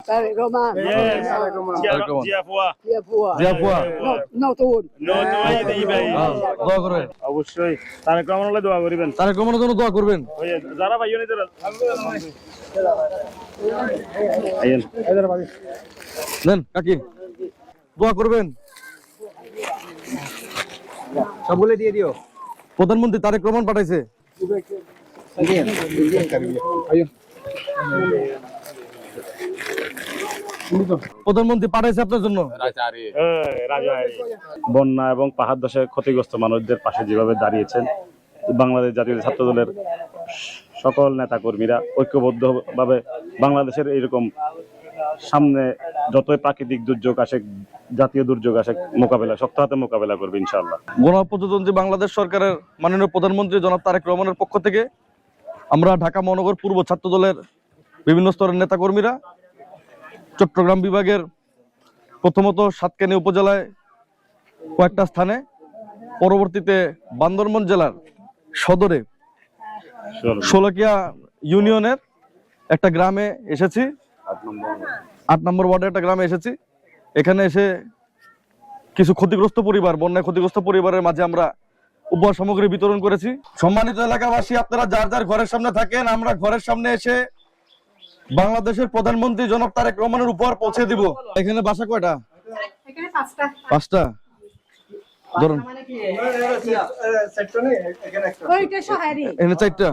Tarik Roman. জিয়াফুয়া Notun. দোয়া করবেন অবশ্যই তারেক রহমান হলে দোয়া করিবেন তারেক রহমানের জন্য দোয়া করবেন যারা ভাইও নিতে আইয়েন নেন কাকি দোয়া করবেন সবগুলো দিয়ে দিও। প্রধানমন্ত্রী তারেক রহমান পাঠাইছে প্রধানমন্ত্রী পাঠাইছে আপনার জন্য বন্যা এবং পাহাড় ধসে ক্ষতিগ্রস্ত মানুষদের পাশে যেভাবে দাঁড়িয়েছেন বাংলাদেশ জাতীয় ছাত্র দলের সকল নেতাকর্মীরা ঐক্যবদ্ধভাবে বাংলাদেশের এইরকম সামনে যতই প্রাকৃতিক দুর্যোগ আসে জাতীয় দুর্যোগ আসে মোকাবেলা শক্ত হাতে মোকাবেলা করবে ইনশাআল্লাহ। গণপ্রজাতন্ত্রী বাংলাদেশ সরকারের মাননীয় প্রধানমন্ত্রী জনাব তারেক রহমানের পক্ষ থেকে আমরা ঢাকা মহানগর পূর্ব ছাত্র দলের বিভিন্ন স্তরের নেতাকর্মীরা চট্টগ্রাম বিভাগের প্রথমত সাতকানি উপজেলায় কয়েকটা স্থানে, পরবর্তীতে বান্দরবান জেলার সদরে শোলাকিয়া ইউনিয়নের একটা গ্রামে এসেছি, 8 নম্বর ওয়ার্ডের একটা গ্রামে এসেছি। এখানে এসে কিছু ক্ষতিগ্রস্ত পরিবার, বন্যায় ক্ষতিগ্রস্ত পরিবারের মাঝে আমরা উপহার সামগ্রী বিতরণ করেছি। সম্মানিত এলাকাবাসী, আপনারা যার যার ঘরের সামনে থাকেন, আমরা ঘরের সামনে এসে বাংলাদেশের প্রধানমন্ত্রী জনাব তারেক রহমানের উপহার পৌঁছে দিব। এখানে বাসা কয়টা? এখানে 5টা। ধরুন ওইটা সহারি এখানে 4টা।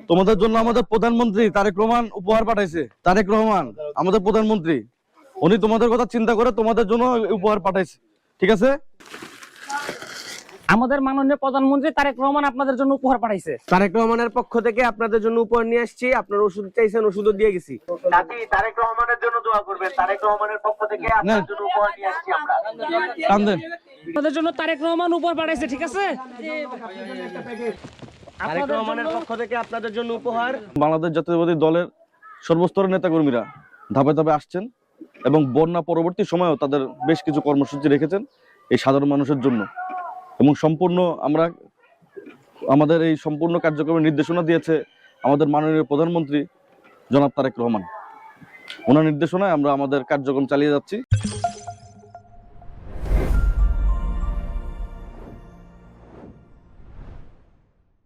তোমাদের জন্য আমাদের প্রধানমন্ত্রী তারেক রহমান উপহার পাঠাইছে। তারেক রহমান আমাদের প্রধানমন্ত্রী, উনি তোমাদের কথা চিন্তা করে তোমাদের জন্য উপহার পাঠাইছে, ঠিক আছে? আমাদের মাননীয় প্রধানমন্ত্রী তারেক রহমান আপনাদের জন্য উপহার পাঠাইছে। তারেক রহমানের পক্ষ থেকে আপনাদের জন্য উপহার নিয়ে আসছি। আপনার ওষুধ চাইছেন, ওষুধও দিয়ে গেছি। তারেক রহমানের জন্য দোয়া করবেন। তারেক রহমানের পক্ষ থেকে আপনাদের জন্য উপহার নিয়ে আসছি আমরা। কান্দেন। আপনাদের জন্য তারেক রহমান উপহার পাঠাইছে, ঠিক আছে? তারেক রহমানের পক্ষ থেকে আপনাদের জন্য উপহার। বাংলাদেশ জাতীয়তাবাদী দলের সর্বস্তরের নেতাকর্মীরা ধাপে ধাপে আসছেন এবং বন্যা পরবর্তী সময়েও তাদের বেশ কিছু কর্মসূচি রেখেছেন এই সাধারণ মানুষের জন্য, এবং সম্পূর্ণ আমরা আমাদের এই সম্পূর্ণ কার্যক্রমের নির্দেশনা দিয়েছে আমাদের মাননীয় প্রধানমন্ত্রী জনাব তারেক রহমান। ওনার নির্দেশনায় আমরা আমাদের কার্যক্রম চালিয়ে যাচ্ছি।